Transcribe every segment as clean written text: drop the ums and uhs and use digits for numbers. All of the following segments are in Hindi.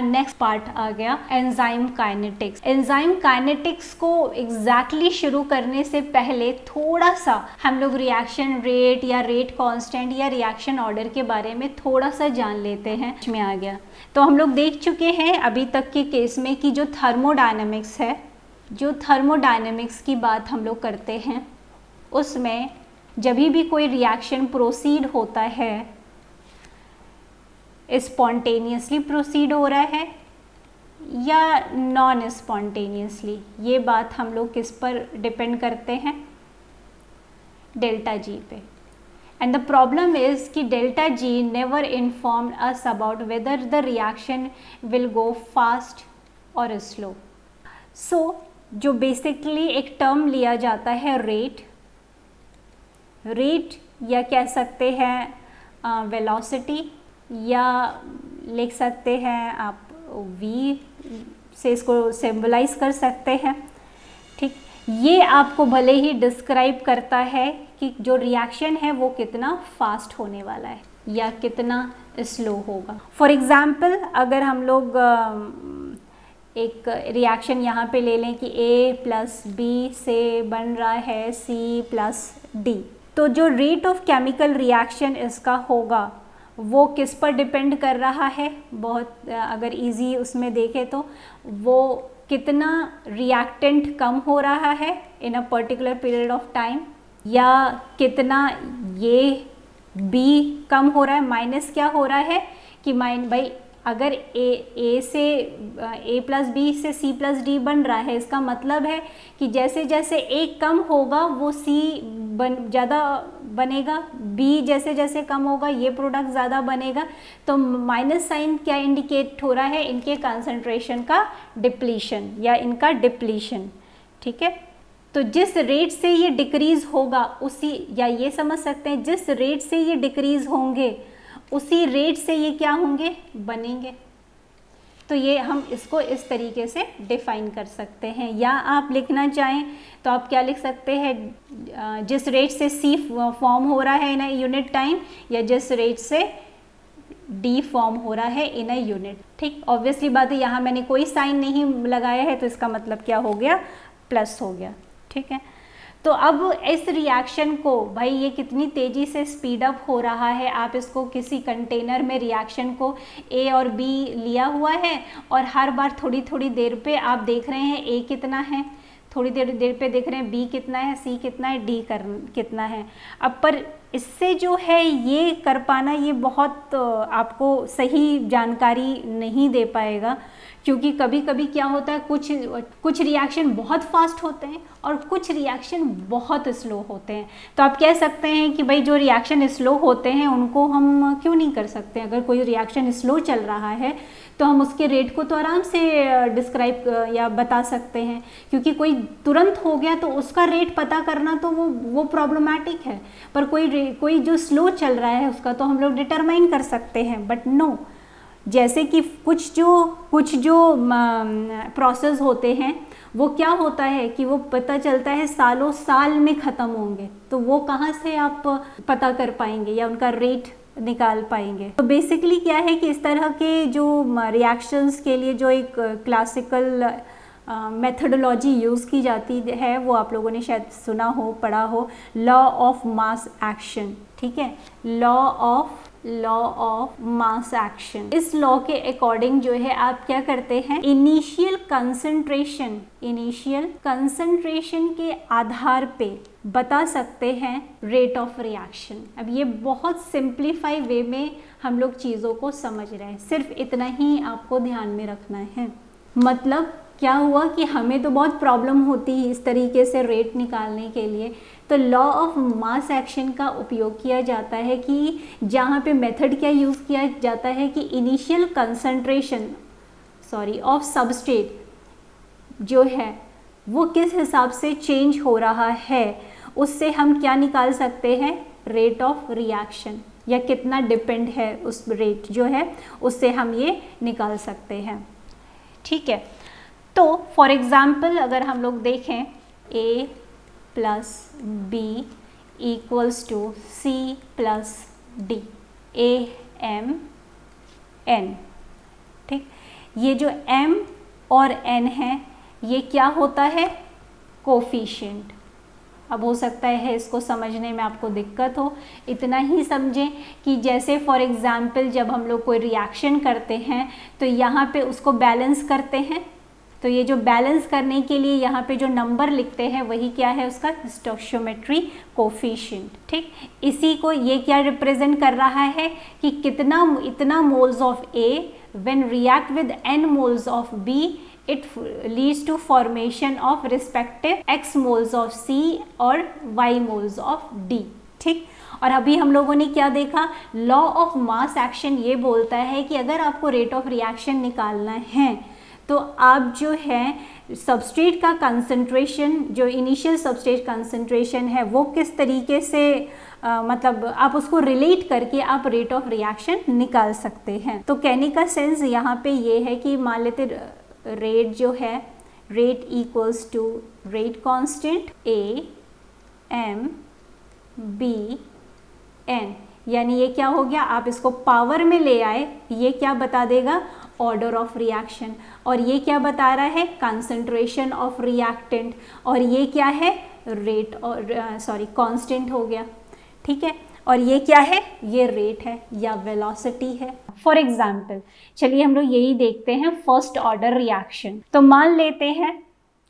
नेक्स्ट पार्ट आ गया एंजाइम काइनेटिक्स। एंजाइम काइनेटिक्स को एग्जैक्टली शुरू करने से पहले थोड़ा सा हम लोग रिएक्शन रेट या रेट कांस्टेंट या रिएक्शन ऑर्डर के बारे में थोड़ा सा जान लेते हैं। इसमें आ गया तो हम लोग देख चुके हैं अभी तक के केस में कि जो थर्मोडायनेमिक्स है, जो थर्मोडायनेमिक्स की बात हम लोग करते हैं उसमें जब भी कोई रिएक्शन प्रोसीड होता है, स्पॉन्टेनियसली प्रोसीड हो रहा है या नॉन स्पॉन्टेनियसली, ये बात हम लोग किस पर डिपेंड करते हैं, डेल्टा जी पे। एंड द प्रॉब्लम इज कि delta G never informed us about whether the reaction will go fast और स्लो। सो जो बेसिकली एक टर्म लिया जाता है रेट या कह सकते हैं वेलोसिटी या लिख सकते हैं आप v से इसको सिंबलाइज कर सकते हैं। ठीक, ये आपको भले ही डिस्क्राइब करता है कि जो रिएक्शन है वो कितना फास्ट होने वाला है या कितना स्लो होगा। फॉर एग्जाम्पल अगर हम लोग एक रिएक्शन यहाँ पे ले लें कि a प्लस बी से बन रहा है c प्लस डी, तो जो रेट ऑफ केमिकल रिएक्शन इसका होगा वो किस पर डिपेंड कर रहा है, बहुत अगर इजी उसमें देखें तो वो कितना रिएक्टेंट कम हो रहा है in a particular period of time या कितना ये B कम हो रहा है। माइनस क्या हो रहा है कि भाई अगर A प्लस बी से C प्लस डी बन रहा है, इसका मतलब है कि जैसे जैसे A कम होगा वो C ज़्यादा बनेगा, B जैसे जैसे कम होगा ये प्रोडक्ट ज़्यादा बनेगा। तो माइनस साइन क्या इंडिकेट हो रहा है, इनके कंसंट्रेशन का डिप्लीशन या इनका डिप्लीशन। ठीक है, तो जिस रेट से ये डिक्रीज़ होगा उसी, या ये समझ सकते हैं जिस रेट से ये डिक्रीज़ होंगे उसी रेट से ये क्या होंगे, बनेंगे। तो ये हम इसको इस तरीके से डिफाइन कर सकते हैं। या आप लिखना चाहें तो आप क्या लिख सकते हैं, जिस रेट से C फॉर्म हो रहा है इन अ यूनिट टाइम या जिस रेट से D फॉर्म हो रहा है इन अ यूनिट। ठीक, ऑब्वियसली बात है यहाँ मैंने कोई साइन नहीं लगाया है तो इसका मतलब क्या हो गया, प्लस हो गया। ठीक है, तो अब इस रिएक्शन को भाई ये कितनी तेज़ी से स्पीड अप हो रहा है, आप इसको किसी कंटेनर में रिएक्शन को A और B लिया हुआ है और हर बार थोड़ी थोड़ी देर पे आप देख रहे हैं A कितना है, थोड़ी देर पे देख रहे हैं B कितना है, C कितना है, D कितना है। अब पर इससे जो है ये कर पाना ये बहुत आपको सही जानकारी नहीं दे पाएगा, क्योंकि कभी कभी क्या होता है कुछ रिएक्शन बहुत फास्ट होते हैं और कुछ रिएक्शन बहुत स्लो होते हैं। तो आप कह सकते हैं कि भाई जो रिएक्शन स्लो होते हैं उनको हम क्यों नहीं कर सकते, अगर कोई रिएक्शन स्लो चल रहा है तो हम उसके रेट को तो आराम से डिस्क्राइब या बता सकते हैं, क्योंकि कोई तुरंत हो गया तो उसका रेट पता करना तो वो प्रॉब्लमैटिक है। पर कोई जो स्लो चल रहा है उसका तो हम लोग डिटरमाइन कर सकते हैं। बट नो, जैसे कि कुछ जो प्रोसेस होते हैं वो क्या होता है कि वो पता चलता है सालों साल में ख़त्म होंगे, तो वो कहाँ से आप पता कर पाएंगे या उनका रेट निकाल पाएंगे। तो बेसिकली क्या है कि इस तरह के जो रिएक्शंस के लिए जो एक क्लासिकल मेथडोलॉजी यूज़ की जाती है वो आप लोगों ने शायद सुना हो, पढ़ा हो, लॉ ऑफ मास एक्शन। ठीक है, लॉ ऑफ मास एक्शन। इस लॉ के अकॉर्डिंग जो है आप क्या करते हैं, इनिशियल कंसंट्रेशन के आधार पे बता सकते हैं रेट ऑफ रिएक्शन। अब ये बहुत सिंप्लीफाई वे में हम लोग चीज़ों को समझ रहे हैं, सिर्फ इतना ही आपको ध्यान में रखना है। मतलब क्या हुआ कि हमें तो बहुत प्रॉब्लम होती है इस तरीके से रेट निकालने के लिए, तो लॉ ऑफ मास एक्शन का उपयोग किया जाता है कि जहाँ पे मेथड क्या यूज़ किया जाता है कि इनिशियल कंसंट्रेशन ऑफ सबस्ट्रेट जो है वो किस हिसाब से चेंज हो रहा है, उससे हम क्या निकाल सकते हैं, रेट ऑफ रिएक्शन, या कितना डिपेंड है उस रेट जो है उससे हम ये निकाल सकते हैं। ठीक है, तो फॉर एग्ज़ाम्पल अगर हम लोग देखें A plus B equals to C plus D, AMN। ठीक, ये जो m और n है ये क्या होता है, कोफिशिएंट। अब हो सकता है इसको समझने में आपको दिक्कत हो, इतना ही समझें कि जैसे फॉर एग्जांपल जब हम लोग कोई रिएक्शन करते हैं तो यहाँ पे उसको बैलेंस करते हैं, तो ये जो बैलेंस करने के लिए यहाँ पे जो नंबर लिखते हैं वही क्या है, उसका स्टोइचियोमेट्री कोफिशिएंट। ठीक, इसी को ये क्या रिप्रेजेंट कर रहा है कि इतना moles of A when react with n moles of B it leads to formation of respective x moles of C और y moles of D। ठीक, और अभी हम लोगों ने क्या देखा, लॉ ऑफ मास एक्शन ये बोलता है कि अगर आपको रेट ऑफ रिएक्शन निकालना है तो आप जो है सबस्ट्रेट का कंसंट्रेशन, जो इनिशियल सबस्ट्रेट कंसंट्रेशन है वो किस तरीके से मतलब आप उसको रिलेट करके आप रेट ऑफ रिएक्शन निकाल सकते हैं। तो कहने का सेंस यहाँ पे ये है कि मान लेते रेट जो है, rate equals to rate constant A m B n, यानी ये क्या हो गया, आप इसको पावर में ले आए, ये क्या बता देगा, ऑर्डर ऑफ रिएक्शन, और ये क्या बता रहा है, कंसंट्रेशन ऑफ रिएक्टेंट, और ये क्या है, रेट और कांस्टेंट हो गया। ठीक है, और ये क्या है, ये रेट है या वेलोसिटी है। फॉर एग्जाम्पल चलिए हम लोग यही देखते हैं फर्स्ट ऑर्डर रिएक्शन। तो मान लेते हैं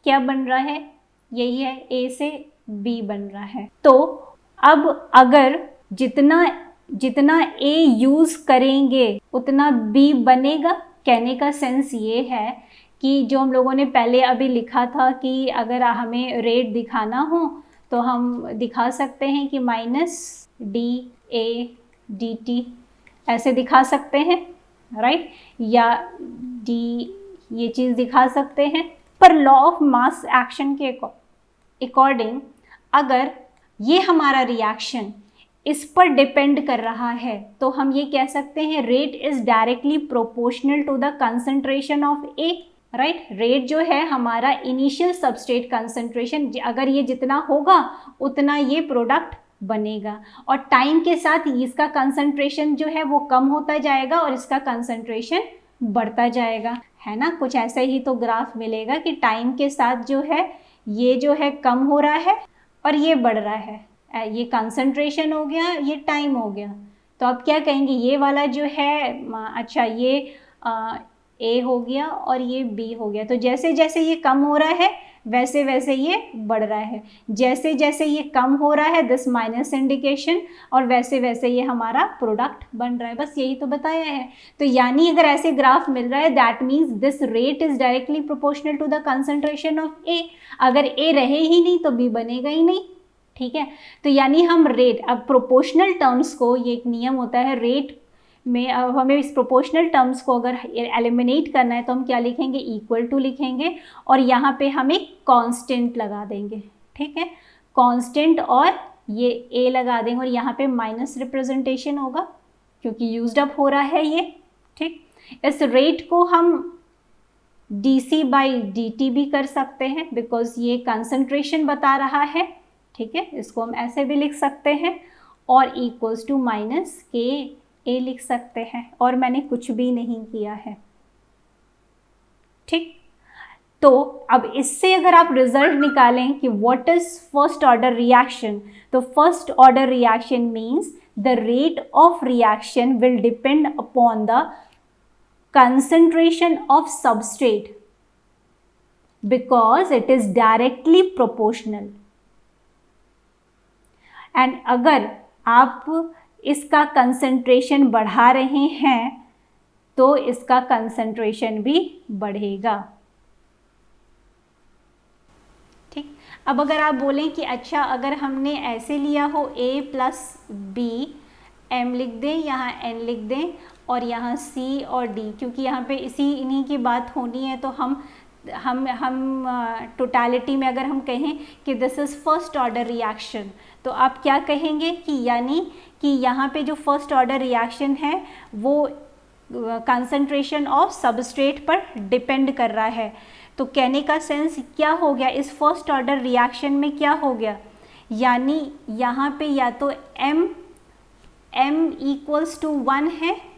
क्या बन रहा है, यही है A से B बन रहा है। तो अब अगर जितना A यूज करेंगे उतना B बनेगा। कहने का सेंस ये है कि जो हम लोगों ने पहले अभी लिखा था कि अगर हमें रेट दिखाना हो तो हम दिखा सकते हैं कि -dA/dt ऐसे दिखा सकते हैं, राइट, या d ये चीज़ दिखा सकते हैं। पर लॉ ऑफ मास एक्शन के अकॉर्डिंग अगर ये हमारा रिएक्शन इस पर डिपेंड कर रहा है तो हम ये कह सकते हैं rate is directly proportional to the concentration of A, right. Rate जो है हमारा इनिशियल सबस्ट्रेट कंसंट्रेशन, अगर ये जितना होगा उतना ये प्रोडक्ट बनेगा, और टाइम के साथ इसका कंसंट्रेशन जो है वो कम होता जाएगा और इसका कंसंट्रेशन बढ़ता जाएगा, है ना। कुछ ऐसे ही तो ग्राफ मिलेगा कि टाइम के साथ जो है ये जो है कम हो रहा है और ये बढ़ रहा है, ये कंसंट्रेशन हो गया, ये टाइम हो गया। तो आप क्या कहेंगे, ये वाला जो है अच्छा ये A हो गया और ये B हो गया। तो जैसे जैसे ये कम हो रहा है वैसे वैसे ये बढ़ रहा है, जैसे जैसे ये कम हो रहा है दिस माइनस इंडिकेशन, और वैसे वैसे ये हमारा प्रोडक्ट बन रहा है। बस यही तो बताया है। तो यानी अगर ऐसे ग्राफ मिल रहा है that means this rate is directly proportional to the concentration of A। अगर A रहे ही नहीं तो B बनेगा ही नहीं, ठीक है। तो यानी हम रेट, अब प्रोपोर्शनल टर्म्स को, ये एक नियम होता है रेट में, अब हमें इस प्रोपोर्शनल टर्म्स को अगर एलिमिनेट करना है तो हम क्या लिखेंगे, इक्वल टू लिखेंगे, और यहाँ पे हम एक कांस्टेंट लगा देंगे, ठीक है, कांस्टेंट, और ये A लगा देंगे, और यहाँ पे माइनस रिप्रेजेंटेशन होगा क्योंकि यूज्ड अप हो रहा है ये, ठीक। इस रेट को हम dC/dt भी कर सकते हैं बिकॉज ये कंसंट्रेशन बता रहा है, ठीक है, इसको हम ऐसे भी लिख सकते हैं, और इक्वल्स टू -KA लिख सकते हैं, और मैंने कुछ भी नहीं किया है, ठीक। तो अब इससे अगर आप रिजल्ट निकालें कि what is first order reaction, तो first order reaction means the rate of reaction will depend upon the concentration of substrate because it is directly proportional, and अगर आप इसका कंसंट्रेशन बढ़ा रहे हैं तो इसका कंसंट्रेशन भी बढ़ेगा, ठीक। अब अगर आप बोलें कि अच्छा अगर हमने ऐसे लिया हो A + B, M लिख दें, यहाँ N लिख दें, और यहाँ C और D, क्योंकि यहाँ पे इन्हीं की बात होनी है, तो हम टोटलिटी में अगर हम कहें कि this is first order reaction, तो आप क्या कहेंगे कि यानी कि यहाँ पे जो फर्स्ट ऑर्डर रिएक्शन है वो कंसंट्रेशन ऑफ सबस्ट्रेट पर डिपेंड कर रहा है। तो कहने का सेंस क्या हो गया, इस फर्स्ट ऑर्डर रिएक्शन में क्या हो गया, यानी यहाँ पे या तो m = 1 है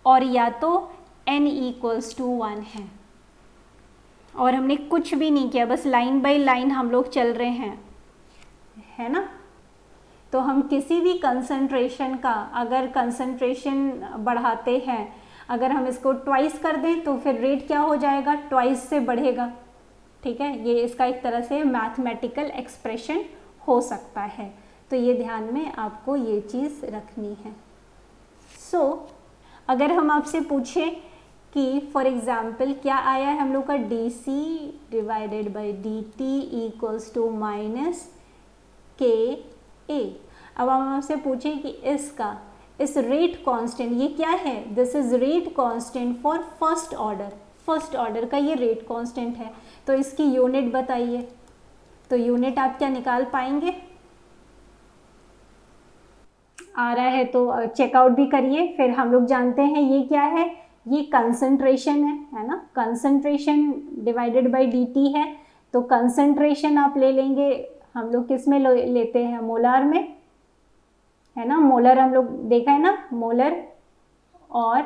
और या तो n इक्वल्स टू 1 है और हमने कुछ भी नहीं किया, बस लाइन बाय लाइन हम लोग चल रहे हैं, है ना। तो हम किसी भी कंसंट्रेशन का अगर कंसंट्रेशन बढ़ाते हैं, अगर हम इसको ट्वाइस कर दें तो फिर रेट क्या हो जाएगा, ट्वाइस से बढ़ेगा। ठीक है, ये इसका एक तरह से मैथमेटिकल एक्सप्रेशन हो सकता है। तो ये ध्यान में आपको ये चीज़ रखनी है। सो अगर हम आपसे पूछें कि फॉर एग्जाम्पल क्या आया है हम लोग का, D C divided by D T equals to minus K A. अब हम आपसे पूछें कि इसका इस रेट कांस्टेंट ये क्या है, this is rate constant for first order, first order का ये रेट कांस्टेंट है, तो इसकी यूनिट बताइए। तो यूनिट आप क्या निकाल पाएंगे, आ रहा है तो चेकआउट भी करिए। फिर हम लोग जानते हैं ये क्या है, ये कंसंट्रेशन है ना, कंसंट्रेशन डिवाइडेड बाय dt है। तो कंसंट्रेशन आप ले लेंगे, हम लोग किस में लेते हैं, मोलार में, है ना। मोलर हम लोग देखा है ना, मोलर, और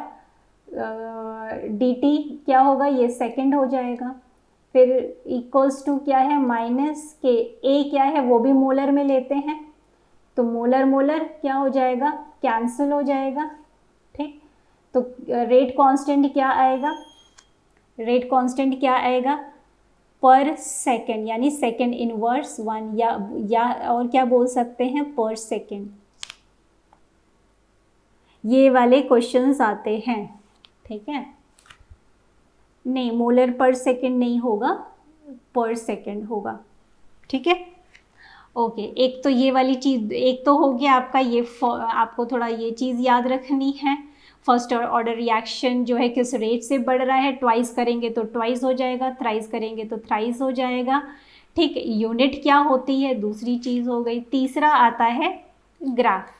dt क्या होगा, ये सेकंड हो जाएगा। फिर इक्वल्स टू क्या है, माइनस के a क्या है, वो भी मोलर में लेते हैं, तो मोलर मोलर क्या हो जाएगा, कैंसिल हो जाएगा। ठीक, तो रेट कांस्टेंट क्या आएगा, रेट कांस्टेंट क्या आएगा, पर सेकंड, यानी सेकंड इनवर्स 1, या और क्या बोल सकते हैं, पर सेकंड। ये वाले क्वेश्चंस आते हैं। ठीक है, नहीं मोलर पर सेकंड नहीं होगा, पर सेकंड होगा। ठीक है, ओके। एक तो ये वाली चीज़, एक तो हो गया आपका ये, आपको थोड़ा ये चीज़ याद रखनी है, फर्स्ट ऑर्डर रिएक्शन जो है किस रेट से बढ़ रहा है, ट्वाइस करेंगे तो ट्वाइस हो जाएगा, थ्राइस करेंगे तो थ्राइस हो जाएगा। ठीक, यूनिट क्या होती है, दूसरी चीज़ हो गई। तीसरा आता है ग्राफ।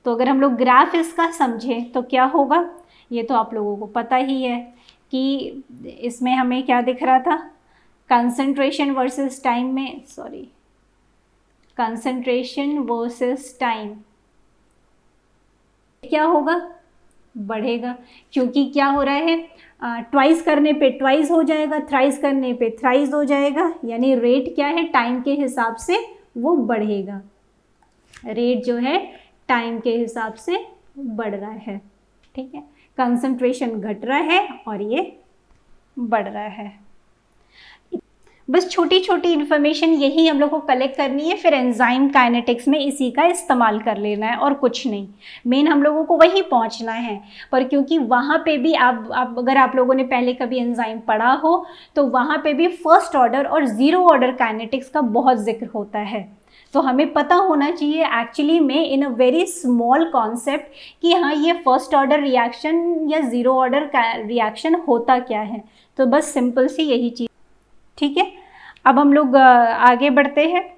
तो अगर हम लोग ग्राफ इसका समझें तो क्या होगा, ये तो आप लोगों को पता ही है कि इसमें हमें क्या दिख रहा था, कंसंट्रेशन वर्सेस टाइम में, सॉरी, कंसंट्रेशन वर्सेस टाइम क्या होगा, बढ़ेगा, क्योंकि क्या हो रहा है, ट्वाइस करने पे ट्वाइस हो जाएगा, थ्राइस करने पे थ्राइस हो जाएगा, यानी रेट क्या है, टाइम के हिसाब से वो बढ़ेगा। रेट जो है टाइम के हिसाब से बढ़ रहा है। ठीक है, कंसंट्रेशन घट रहा है और ये बढ़ रहा है। बस छोटी छोटी इन्फॉर्मेशन यही हम लोग को कलेक्ट करनी है, फिर एंजाइम काइनेटिक्स में इसी का इस्तेमाल कर लेना है और कुछ नहीं। मेन हम लोगों को वही पहुंचना है, पर क्योंकि वहाँ पे भी आप अगर आप लोगों ने पहले कभी एंजाइम पढ़ा हो तो वहाँ पे भी फर्स्ट ऑर्डर और ज़ीरो ऑर्डर काइनेटिक्स का बहुत जिक्र होता है। तो हमें पता होना चाहिए एक्चुअली में इन अ वेरी स्मॉल कॉन्सेप्ट कि हाँ ये फर्स्ट ऑर्डर रिएक्शन या ज़ीरो ऑर्डर रिएक्शन होता क्या है। तो बस सिंपल सी यही चीज़। ठीक है, अब हम लोग आगे बढ़ते हैं।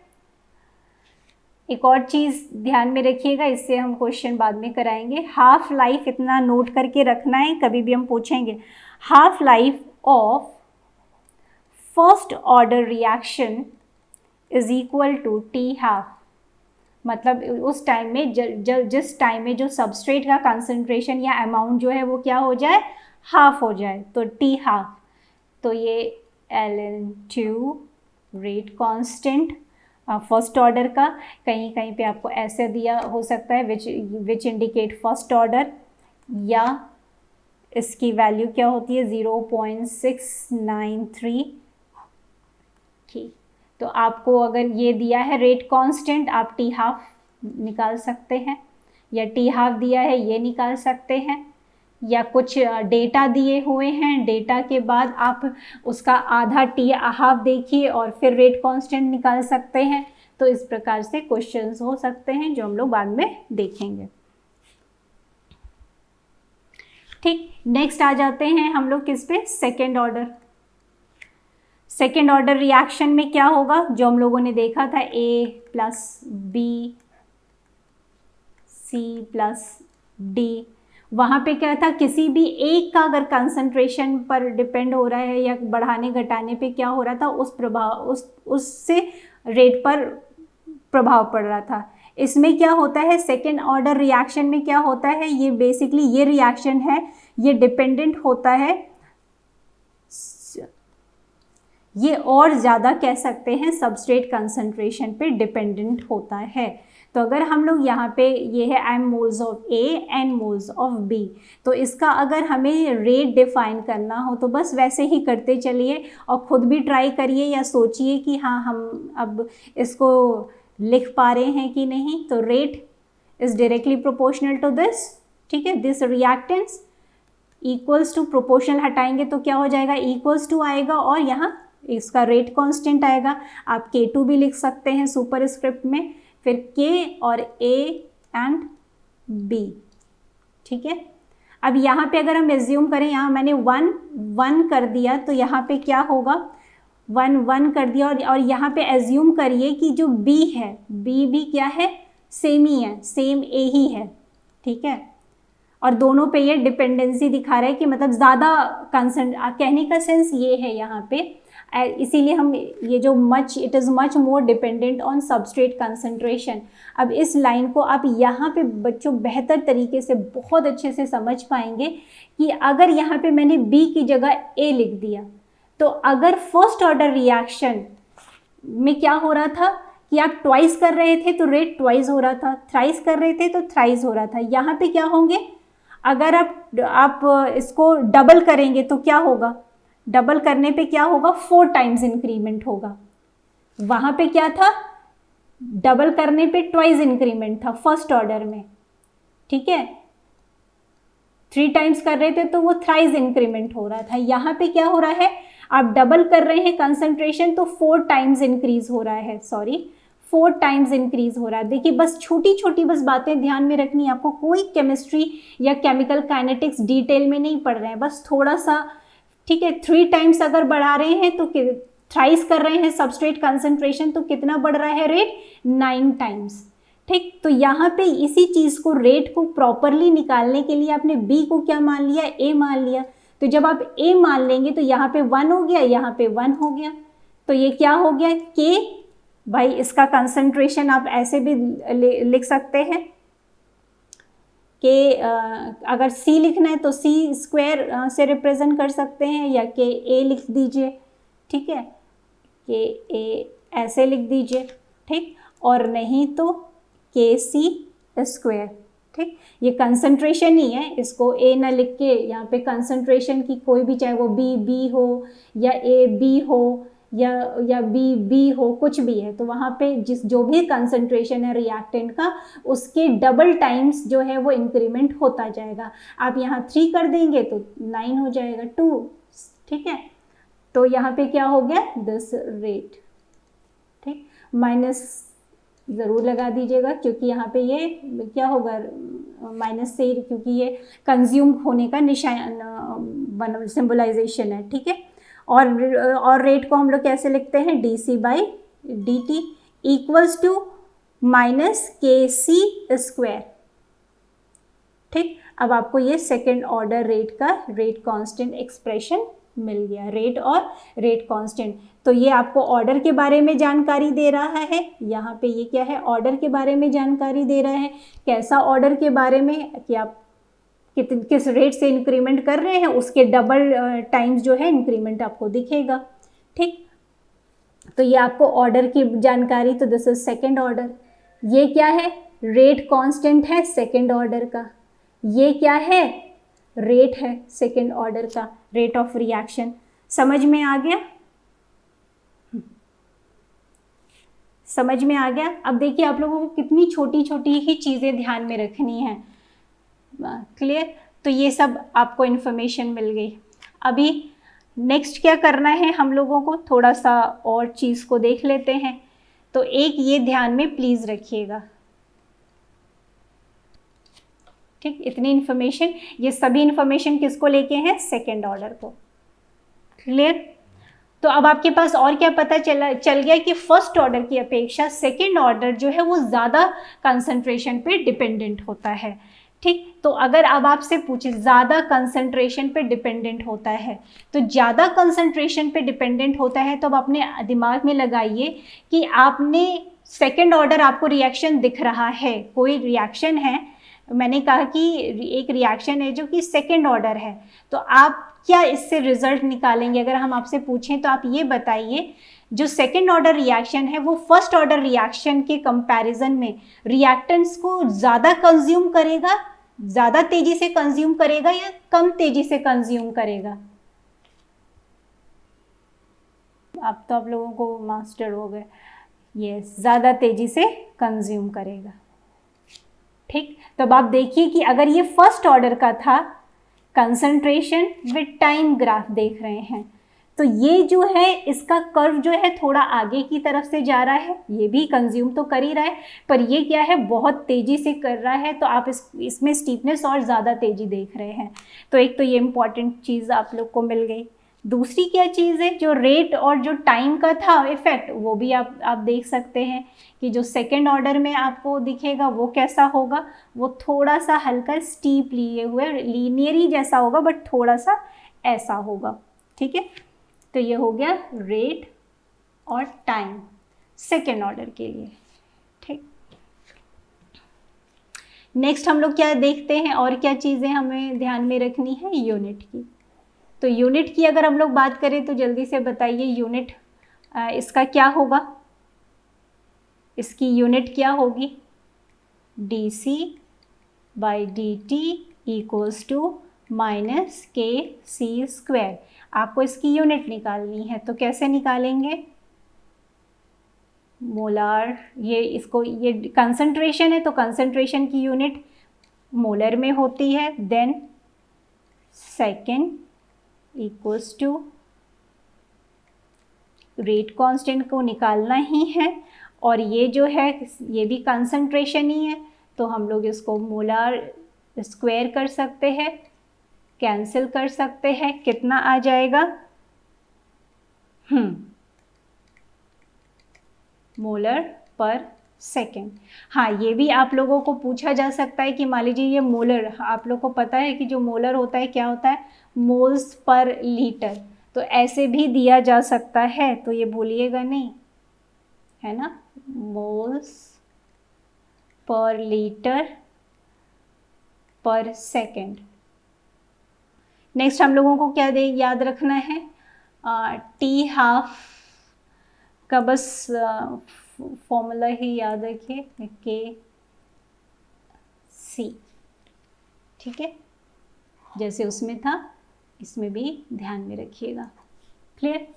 एक और चीज़ ध्यान में रखिएगा, इससे हम क्वेश्चन बाद में कराएंगे। हाफ लाइफ इतना नोट करके रखना है, कभी भी हम पूछेंगे। Half life of first order reaction is equal to T half. मतलब उस टाइम में जिस टाइम में जो सबस्ट्रेट का कंसंट्रेशन या अमाउंट जो है वो क्या हो जाए, हाफ हो जाए, तो टी हाफ। तो ये ln2 rate constant first order का, कहीं कहीं पे आपको ऐसे दिया हो सकता है विच इंडिकेट फर्स्ट ऑर्डर, या इसकी वैल्यू क्या होती है 0.693 की। तो आपको अगर ये दिया है रेट कांस्टेंट, आप टी हाफ निकाल सकते हैं, या टी हाफ दिया है ये निकाल सकते हैं, या कुछ डेटा दिए हुए हैं, डेटा के बाद आप उसका आधा टी हाफ देखिए और फिर रेट कांस्टेंट निकाल सकते हैं। तो इस प्रकार से क्वेश्चंस हो सकते हैं जो हम लोग बाद में देखेंगे। ठीक, नेक्स्ट आ जाते हैं हम लोग किस पे, second order. Second order reaction में क्या होगा, जो हम लोगों ने देखा था, A plus B C plus D. वहाँ पे क्या था, किसी भी एक का अगर कंसंट्रेशन पर डिपेंड हो रहा है या बढ़ाने घटाने पे क्या हो रहा था, उससे रेट पर प्रभाव पड़ रहा था। इसमें क्या होता है, सेकेंड ऑर्डर रिएक्शन में क्या होता है, ये बेसिकली ये रिएक्शन है ये डिपेंडेंट होता है, ये और ज़्यादा कह सकते हैं सबस्ट्रेट कंसंट्रेशन पे डिपेंडेंट होता है। तो अगर हम लोग यहाँ पे ये है m moles of A n moles of B, तो इसका अगर हमें रेट डिफाइन करना हो तो बस वैसे ही करते चलिए और ख़ुद भी ट्राई करिए या सोचिए कि हाँ हम अब इसको लिख पा रहे हैं कि नहीं। तो rate is directly proportional to this, ठीक है, this reactance equals to, proportional हटाएंगे तो क्या हो जाएगा, इक्वल्स टू आएगा और यहाँ इसका रेट कांस्टेंट आएगा। आप K2 भी लिख सकते हैं सुपर स्क्रिप्ट में, फिर K और A एंड B, ठीक है। अब यहाँ पे अगर हम एज्यूम करें, यहाँ मैंने 1 1 कर दिया तो यहाँ पे क्या होगा, 1 1 कर दिया और यहाँ पे एज्यूम करिए कि जो B है, B भी क्या है, सेम ही है, सेम A ही है, ठीक है। और दोनों पे ये डिपेंडेंसी दिखा रहा है कि मतलब ज़्यादा कंसर्न, कहने का सेंस ये है यहाँ पे, इसीलिए हम ये जो much, it is much more dependent on substrate concentration. अब इस लाइन को आप यहाँ पे बच्चों बेहतर तरीके से बहुत अच्छे से समझ पाएंगे कि अगर यहाँ पे मैंने B की जगह A लिख दिया तो अगर फर्स्ट ऑर्डर रिएक्शन में क्या हो रहा था कि आप ट्वाइस कर रहे थे तो रेट ट्वाइस हो रहा था, थ्राइस कर रहे थे तो थ्राइस हो रहा था। यहाँ पे क्या होंगे, अगर आप इसको डबल करेंगे तो क्या होगा, डबल करने पे क्या होगा, 4 टाइम्स इंक्रीमेंट होगा। वहाँ पे क्या था, डबल करने पे ट्वाइस इंक्रीमेंट था फर्स्ट ऑर्डर में, ठीक है। 3 टाइम्स कर रहे थे तो वो थ्राइस इंक्रीमेंट हो रहा था। यहाँ पे क्या हो रहा है, आप डबल कर रहे हैं कंसंट्रेशन तो 4 टाइम्स इंक्रीज हो रहा है, 4 टाइम्स इंक्रीज हो रहा है। देखिए बस छोटी छोटी बस बातें ध्यान में रखनी है आपको, कोई केमिस्ट्री या केमिकल काइनेटिक्स डिटेल में नहीं पढ़ रहे हैं, बस थोड़ा सा, ठीक है। 3 टाइम्स अगर बढ़ा रहे हैं तो थ्राइस कर रहे हैं सबस्ट्रेट कंसंट्रेशन तो कितना बढ़ रहा है रेट, 9 टाइम्स, ठीक। तो यहाँ पे इसी चीज़ को, रेट को प्रॉपरली निकालने के लिए आपने B को क्या मान लिया, A मान लिया। तो जब आप A मान लेंगे तो यहाँ पे 1 हो गया, यहाँ पे 1 हो गया, तो ये क्या हो गया, K। भाई इसका कंसंट्रेशन आप ऐसे भी लिख सकते हैं कि अगर C लिखना है तो C स्क्वायर से रिप्रेजेंट कर सकते हैं, या कि A लिख दीजिए, ठीक है, कि A ऐसे लिख दीजिए, ठीक, और नहीं तो KC स्क्वायर, ठीक। ये कंसंट्रेशन ही है, इसको A ना लिख के यहाँ पे कंसंट्रेशन की कोई भी, चाहे वो B हो या A B हो या B हो, कुछ भी है, तो वहाँ पे जो भी कंसंट्रेशन है रिएक्टेंट का, उसके डबल टाइम्स जो है वो इंक्रीमेंट होता जाएगा। आप यहाँ 3 कर देंगे तो 9 हो जाएगा, 2, ठीक है। तो यहाँ पे क्या हो गया, दिस रेट, ठीक, माइनस ज़रूर लगा दीजिएगा क्योंकि यहाँ पे ये क्या होगा, माइनस से, क्योंकि ये कंज्यूम होने का निशान सिंबलाइजेशन है, ठीक है। और रेट को हम लोग कैसे लिखते हैं, dC/dt equals to -KC square, ठीक। अब आपको ये सेकेंड ऑर्डर रेट का रेट कांस्टेंट एक्सप्रेशन मिल गया, रेट और रेट कांस्टेंट। तो ये आपको ऑर्डर के बारे में जानकारी दे रहा है, यहाँ पे ये क्या है, ऑर्डर के बारे में जानकारी दे रहा है। कैसा ऑर्डर के बारे में, कि आप किस रेट से इंक्रीमेंट कर रहे हैं, उसके डबल टाइम्स जो है इंक्रीमेंट आपको दिखेगा, ठीक। तो ये आपको ऑर्डर की जानकारी, तो दिस इज सेकेंड ऑर्डर। ये क्या है, रेट कांस्टेंट है सेकेंड ऑर्डर का। ये क्या है, रेट है सेकेंड ऑर्डर का, रेट ऑफ रिएक्शन। समझ में आ गया, समझ में आ गया। अब देखिए आप लोगों को कितनी छोटी छोटी ही चीज़ें ध्यान में रखनी है, क्लियर। तो ये सब आपको इन्फॉर्मेशन मिल गई। अभी नेक्स्ट क्या करना है हम लोगों को, थोड़ा सा और चीज़ को देख लेते हैं। तो एक ये ध्यान में प्लीज़ रखिएगा, ठीक। इतनी इन्फॉर्मेशन, ये सभी इन्फॉर्मेशन किसको लेके हैं, सेकेंड ऑर्डर को, क्लियर। तो अब आपके पास और क्या पता चल गया कि फर्स्ट ऑर्डर की अपेक्षा सेकेंड ऑर्डर जो है वो ज़्यादा कंसंट्रेशन पे डिपेंडेंट होता है, ठीक। तो अगर अब आपसे पूछे ज़्यादा कंसंट्रेशन पे डिपेंडेंट होता है, तो ज़्यादा कंसंट्रेशन पे डिपेंडेंट होता है, तो अब अपने दिमाग में लगाइए कि आपने सेकेंड ऑर्डर, आपको रिएक्शन दिख रहा है, कोई रिएक्शन है मैंने कहा कि एक रिएक्शन है जो कि सेकेंड ऑर्डर है, तो आप क्या इससे रिजल्ट निकालेंगे? अगर हम आपसे पूछें तो आप ये बताइए, जो सेकेंड ऑर्डर रिएक्शन है वो फर्स्ट ऑर्डर रिएक्शन के कंपैरिजन में रिएक्टेंट्स को ज़्यादा कंज्यूम करेगा, ज़्यादा तेजी से कंज्यूम करेगा या कम तेजी से कंज्यूम करेगा? अब तो आप लोगों को मास्टर हो गए। यस, ज़्यादा तेजी से कंज्यूम करेगा। ठीक, तो अब आप देखिए कि अगर ये फर्स्ट ऑर्डर का था, कंसंट्रेशन विद टाइम ग्राफ देख रहे हैं, तो ये जो है इसका कर्व जो है थोड़ा आगे की तरफ से जा रहा है, ये भी कंज्यूम तो कर ही रहा है, पर ये क्या है बहुत तेजी से कर रहा है, तो आप इसमें स्टीपनेस और ज़्यादा तेजी देख रहे हैं। तो एक तो ये इम्पॉर्टेंट चीज़ आप लोग को मिल गई। दूसरी क्या चीज़ है, जो रेट और जो टाइम का था इफेक्ट, वो भी आप देख सकते हैं कि जो सेकेंड ऑर्डर में आपको दिखेगा वो कैसा होगा, वो थोड़ा सा हल्का स्टीप लिए हुए लीनियर ही जैसा होगा, बट थोड़ा सा ऐसा होगा। ठीक है, तो ये हो गया रेट और टाइम सेकेंड ऑर्डर के लिए। ठीक, नेक्स्ट हम लोग क्या देखते हैं और क्या चीज़ें हमें ध्यान में रखनी है, यूनिट की। तो यूनिट की अगर हम लोग बात करें तो जल्दी से बताइए, यूनिट इसका क्या होगा? इसकी यूनिट क्या होगी? dc/dt equals to -kc²। आपको इसकी यूनिट निकालनी है, तो कैसे निकालेंगे? मोलार, ये कंसंट्रेशन है तो कंसंट्रेशन की यूनिट मोलर में होती है, then second equals to rate constant को निकालना ही है, और ये जो है ये भी कंसंट्रेशन ही है, तो हम लोग इसको मोलार स्क्वायर कर सकते हैं, कैंसिल कर सकते हैं, कितना आ जाएगा? मोलर पर सेकेंड। हाँ, ये भी आप लोगों को पूछा जा सकता है कि मान लीजिए ये मोलर, आप लोग को पता है कि जो मोलर होता है क्या होता है? मोल्स पर लीटर, तो ऐसे भी दिया जा सकता है, तो ये भूलिएगा नहीं, है ना, मोल्स पर लीटर पर सेकेंड। नेक्स्ट हम लोगों को क्या याद रखना है? टी हाफ का बस फॉर्मूला ही याद रखिए, के सी। ठीक है, जैसे उसमें था इसमें भी ध्यान में रखिएगा। क्लियर?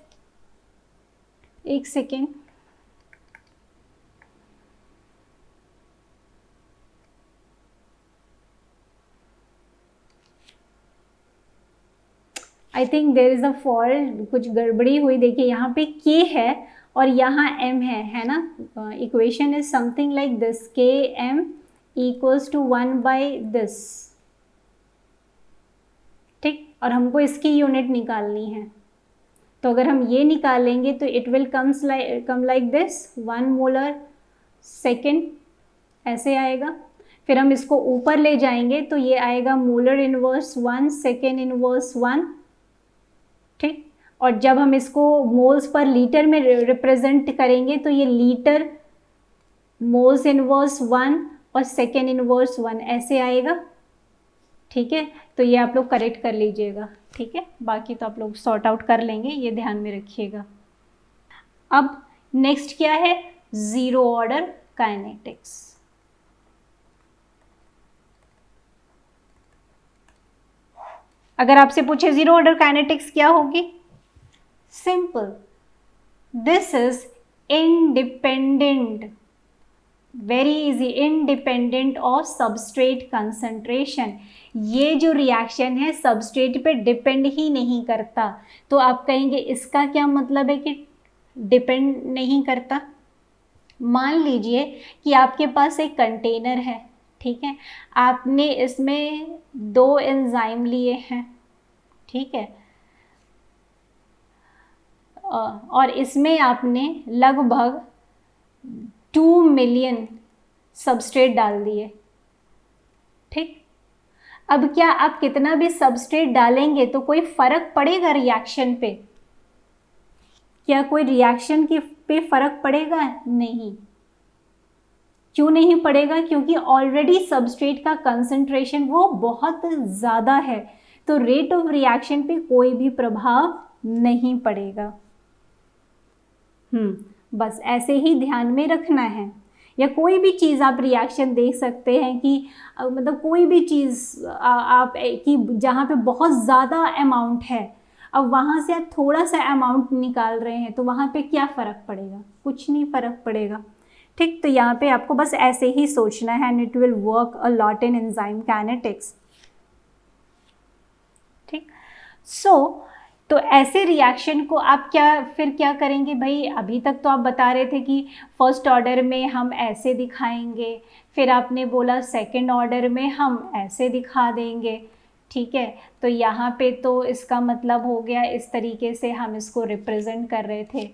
एक second, I think there is a fault, कुछ गड़बड़ी हुई। देखिए यहाँ पे के है और यहाँ m है ना। Equation is something like this, के m इक्वल्स टू 1/this। ठीक, और हमको इसकी यूनिट निकालनी है, तो अगर हम ये निकालेंगे तो it will come like this, 1 molar second, ऐसे आएगा। फिर हम इसको ऊपर ले जाएंगे तो ये आएगा मोलर इनवर्स 1 सेकेंड इनवर्स 1। ठीक, और जब हम इसको मोल्स पर लीटर में रिप्रेजेंट करेंगे तो ये लीटर मोल्स इनवर्स 1 और सेकेंड इनवर्स 1 ऐसे आएगा। ठीक है, तो ये आप लोग करेक्ट कर लीजिएगा। ठीक है, बाकी तो आप लोग सॉर्ट आउट कर लेंगे, ये ध्यान में रखिएगा। अब नेक्स्ट क्या है? Zero order kinetics. अगर आपसे पूछे जीरो ऑर्डर काइनेटिक्स क्या होगी? Simple, this is independent, very easy, independent of substrate concentration. ये जो रिएक्शन है सबस्ट्रेट पे डिपेंड ही नहीं करता। तो आप कहेंगे इसका क्या मतलब है कि डिपेंड नहीं करता? मान लीजिए कि आपके पास एक कंटेनर है, ठीक है, आपने इसमें 2 एंजाइम लिए हैं, ठीक है, और इसमें आपने लगभग 2 मिलियन सबस्ट्रेट डाल दिए। ठीक, अब क्या आप कितना भी सबस्ट्रेट डालेंगे तो कोई फर्क पड़ेगा रिएक्शन पे? क्या कोई रिएक्शन पे फर्क पड़ेगा? नहीं। क्यों नहीं पड़ेगा? क्योंकि ऑलरेडी सबस्ट्रेट का कंसंट्रेशन वो बहुत ज़्यादा है, तो रेट ऑफ रिएक्शन पे कोई भी प्रभाव नहीं पड़ेगा। बस ऐसे ही ध्यान में रखना है। या कोई भी चीज़ आप रिएक्शन देख सकते हैं कि मतलब कोई भी चीज़ आप कि जहाँ पे बहुत ज़्यादा अमाउंट है, अब वहाँ से आप थोड़ा सा अमाउंट निकाल रहे हैं तो वहाँ पे क्या फ़र्क पड़ेगा? कुछ नहीं फ़र्क पड़ेगा। ठीक, तो यहाँ पे आपको बस ऐसे ही सोचना है, and it will work a lot in enzyme kinetics. ठीक, तो ऐसे रिएक्शन को आप फिर क्या करेंगे भाई? अभी तक तो आप बता रहे थे कि फर्स्ट ऑर्डर में हम ऐसे दिखाएंगे, फिर आपने बोला सेकंड ऑर्डर में हम ऐसे दिखा देंगे। ठीक है, तो यहाँ पे तो इसका मतलब हो गया इस तरीके से हम इसको रिप्रेजेंट कर रहे थे।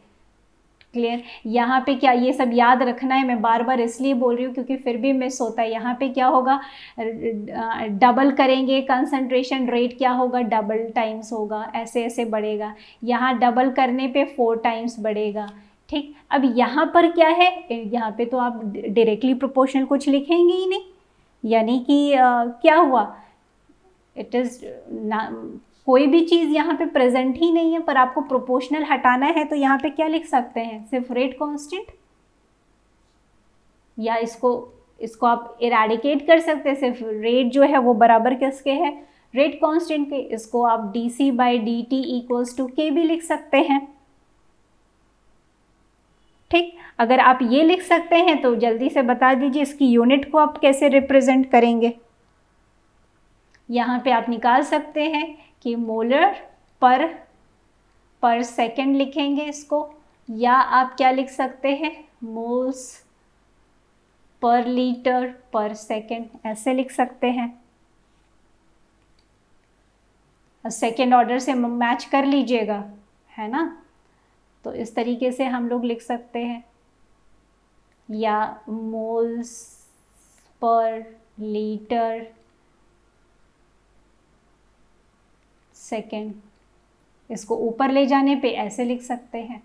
क्लियर? यहाँ पे क्या, ये सब याद रखना है, मैं बार बार इसलिए बोल रही हूँ क्योंकि फिर भी मिस होता है। यहाँ पे क्या होगा, डबल करेंगे कंसंट्रेशन, रेट क्या होगा, डबल टाइम्स होगा, ऐसे ऐसे बढ़ेगा। यहाँ डबल करने पे 4 टाइम्स बढ़ेगा। ठीक, अब यहाँ पर क्या है, यहाँ पे तो आप डायरेक्टली प्रोपोर्शनल कुछ लिखेंगे ही नहीं, यानी कि क्या हुआ, इट इज़ कोई भी चीज़ यहाँ पे प्रेजेंट ही नहीं है, पर आपको प्रोपोर्शनल हटाना है तो यहाँ पे क्या लिख सकते हैं, सिर्फ रेट कांस्टेंट, या इसको आप इरेडिकेट कर सकते हैं, सिर्फ रेट जो है वो बराबर किसके है, रेट कांस्टेंट के। इसको आप dc/dt इक्वल्स टू k भी लिख सकते हैं। ठीक, अगर आप ये लिख सकते हैं तो जल्दी से बता दीजिए इसकी यूनिट को आप कैसे रिप्रेजेंट करेंगे। यहाँ पे आप निकाल सकते हैं कि मोलर पर सेकेंड लिखेंगे इसको, या आप क्या लिख सकते हैं, मोल्स पर लीटर पर सेकेंड, ऐसे लिख सकते हैं। सेकेंड ऑर्डर से मैच कर लीजिएगा, है ना? तो इस तरीके से हम लोग लिख सकते हैं, या मोल्स पर लीटर सेकेंड, इसको ऊपर ले जाने पे ऐसे लिख सकते हैं।